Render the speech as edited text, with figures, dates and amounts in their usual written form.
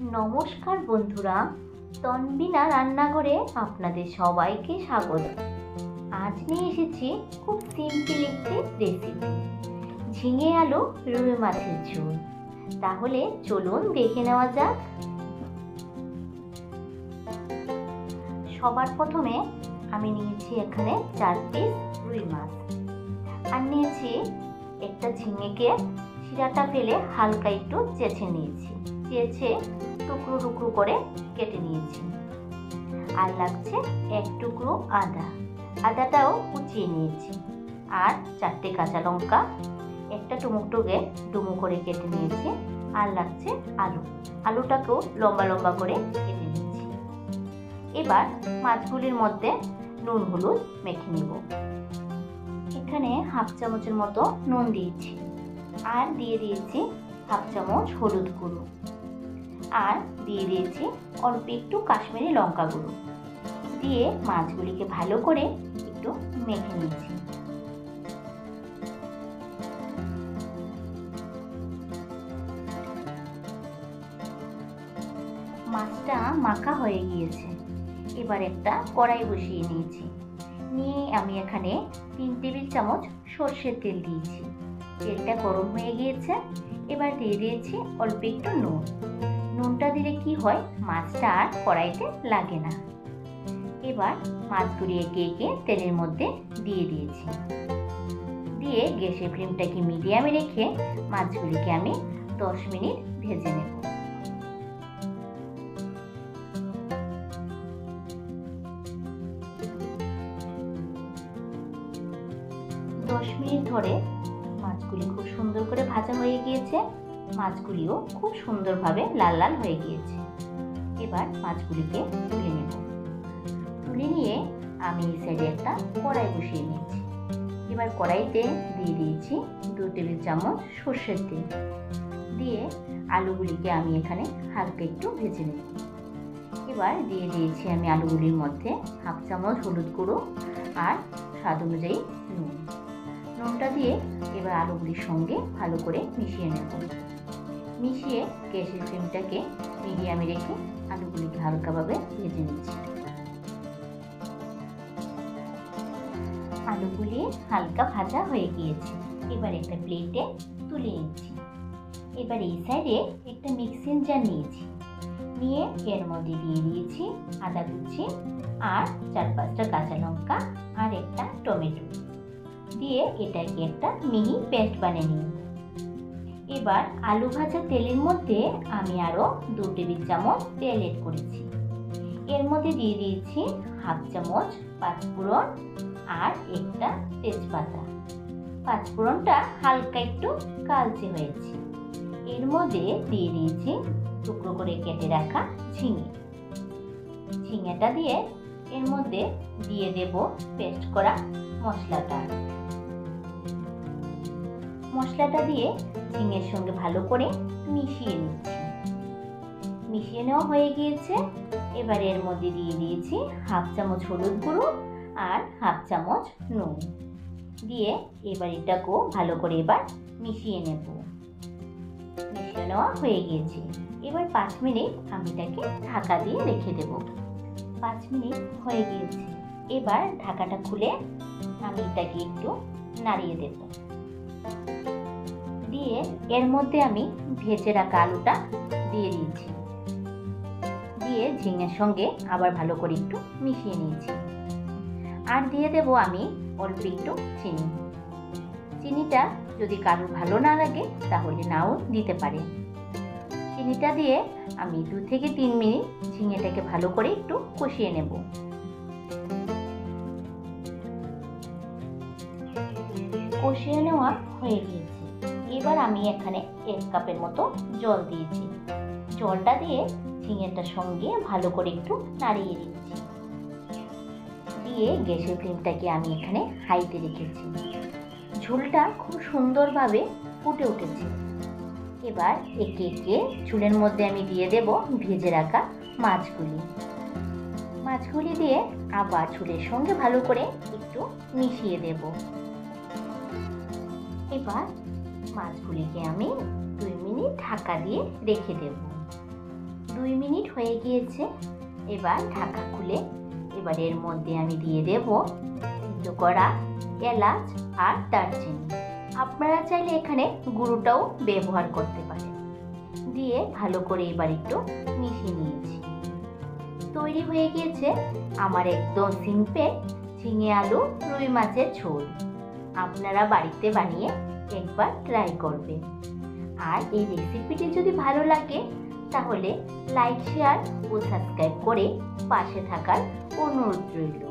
নমস্কার বন্ধুরা, তনবিনা রান্নাঘরে আপনাদের সবাইকে স্বাগত। আজ নিয়ে এসেছি খুব সিম্পল একটি রেসিপি, ঝিঙে আলু রুই মাছের ঝোল। তাহলে চলুন দেখে নেওয়া যাক। সবার প্রথমে আমি নিয়েছি এখানে 4 পিস রুই মাছ, আর নিয়েছি একটা ঝিঙেকে শিরাটা ফেলে হালকা একটু চেঁচে নিয়েছি, চেঁচে টুকরো টুকরো করে কেটে নিয়েছি। আর লাগছে 1 টুকরো আদাটাও কুচিয়ে নিয়েছি। আর 4টে কাঁচা লঙ্কা একটা টুমুকটুকে ডুমো করে কেটে নিয়েছি। আর লাগছে আলুটাকেও লম্বা লম্বা করে কেটে নিয়েছি। এবার মাছগুলির মধ্যে নুন হলুদ মেখে নেব। এখানে হাফ চামচের মতো নুন দিয়েছি, আর দিয়ে দিয়েছি হাফ চামচ হলুদ গুঁড়ো, আর দিয়ে দিয়েছি অল্প একটু কাশ্মীরি লঙ্কা গুঁড়ো। দিয়ে মাছগুলিকে ভালো করে একটু মেখে নিয়েছি। মাছটা মাখা হয়ে গিয়েছে। এবার একটা কড়াই বসিয়ে নিয়েছি। নিয়ে আমি এখানে 3 টেবিল চামচ সর্ষের তেল দিয়েছি। তেলটা গরম হয়ে গিয়েছে। এবার দিয়ে দিয়েছি অল্প একটু নুন। নুনটা দিলে কি হয়, মাছটা আর কড়াইতে লাগে না। এবার মাছগুলি একে একে তেলের মধ্যে দিয়ে দিয়েছি। দিয়ে গ্যাসের ফ্লেমটাকে মিডিয়ামে রেখে মাছগুলিকে আমি 10 মিনিট ভেজে নেব। মিনিট ধরে মাছগুলি খুব সুন্দর করে ভাজা হয়ে গিয়েছে। মাছগুলিও খুব সুন্দরভাবে লাল লাল হয়ে গিয়েছে। এবার মাছগুলিকে তুলে নেব। তুলে নিয়ে আমি এই সাইডে একটা কড়াই বসিয়ে নিয়েছি। এবার কড়াইতে দিয়ে দিয়েছি 2 টেবিল চামচ সর্ষের তেল। দিয়ে আলুগুলিকে আমি এখানে হালকা একটু ভেজে নেব। এবার দিয়ে দিয়েছি আমি আলুগুলির মধ্যে হাফ চামচ হলুদ গুঁড়ো আর স্বাদ অনুযায়ী নুন। নুনটা দিয়ে এবার আলুগুলির সঙ্গে ভালো করে মিশিয়ে নেব। মিশিয়ে গ্যাসের ফ্লেমটাকে মিডিয়ামে রেখে আলুগুলিকে হালকাভাবে ভেজে নিচ্ছি। আলুগুলি হালকা ভাজা হয়ে গিয়েছে। এবার একটা প্লেটে তুলে নিচ্ছি। এবার এই সাইডে একটা মিক্সিং জার নিয়েছি। নিয়ে এর মধ্যে দিয়ে দিয়েছি আদা কুচি আর 4-5টা কাঁচা লঙ্কা আর একটা টমেটো। দিয়ে এটাকে একটা মিহি পেস্ট বানিয়ে নিব। এবার আলু ভাজা তেলের মধ্যে আমি আরো 2 টেবিল চামচ তেল এড করেছি। এর মধ্যে দিয়ে দিয়েছি হাফ চামচ পাঁচফোড়ন আর একটা তেজপাতা। পাঁচফোড়নটা হালকা একটু কালচে হয়েছে। এর মধ্যে দিয়ে দিয়েছি টুকরো করে কেটে রাখা ঝিঙেটা দিয়ে এর মধ্যে দিয়ে দেব পেস্ট করা মশলাটা দিয়ে ঝিঙের সঙ্গে ভালো করে মিশিয়ে নিচ্ছি। মিশিয়ে নেওয়া হয়ে গিয়েছে। এবার এর মধ্যে দিয়ে দিয়েছি হাফ চামচ হলুদ গুঁড়ো আর হাফ চামচ নুন। দিয়ে এবার এটাকেও ভালো করে এবার মিশিয়ে নেব। মিশিয়ে নেওয়া হয়ে গিয়েছে। এবার 5 মিনিট আমি এটাকে ঢাকা দিয়ে রেখে দেব। 5 মিনিট হয়ে গিয়েছে। এবার ঢাকাটা খুলে আমি এটাকে একটু নাড়িয়ে দেব। দিয়ে এর মধ্যে আমি ভেজে রাখা আলুটা দিয়ে দিয়েছি। দিয়ে ঝিঙের সঙ্গে আবার ভালো করে একটু মিশিয়ে নিয়েছি। আর দিয়ে দেব আমি অল্প একটু চিনি। চিনিটা যদি কারো ভালো না লাগে তাহলে নাও দিতে পারে। চিনিটা দিয়ে আমি 2 থেকে 3 মিনিট ঝিঙেটাকে ভালো করে একটু কষিয়ে নেব। কষিয়ে নেওয়া হয়ে গিয়েছে। এবার আমি এখানে 1 কাপের মতো জল দিয়েছি। জলটা দিয়ে ঝিঙেটার সঙ্গে ভালো করে একটু নাড়িয়ে দিচ্ছি। দিয়ে গ্যাসের ফ্লেমটাকে আমি এখানে হাইতে রেখেছি। ঝোলটা খুব সুন্দরভাবে ফুটে উঠেছে। এবার একে একে ঝোলের মধ্যে আমি দিয়ে দেব ভেজে রাখা মাছগুলি দিয়ে আবার ঝোলের সঙ্গে ভালো করে একটু মিশিয়ে দেব। এবার মাছগুলিকে আমি 2 মিনিট ঢাকা দিয়ে রেখে দেব। 2 2 মিনিট হয়ে গিয়েছে। এবার ঢাকা খুলে এবার এর মধ্যে আমি দিয়ে দেব সিদ্ধ করা এলাচ আর দারচিনি। আপনারা চাইলে এখানে গুঁড়োটাও ব্যবহার করতে পারেন। দিয়ে ভালো করে এবার একটু মিশিয়ে নিয়েছি। তৈরি হয়ে গিয়েছে আমার একদম সিম্পল ঝিঙে আলু রুই মাছের ঝোল। আপনারা বাড়িতে বানিয়ে একবার ট্রাই করবেন। আর এই রেসিপিটি যদি ভালো লাগে তাহলে লাইক, শেয়ার ও সাবস্ক্রাইব করে পাশে থাকার অনুরোধ রইল।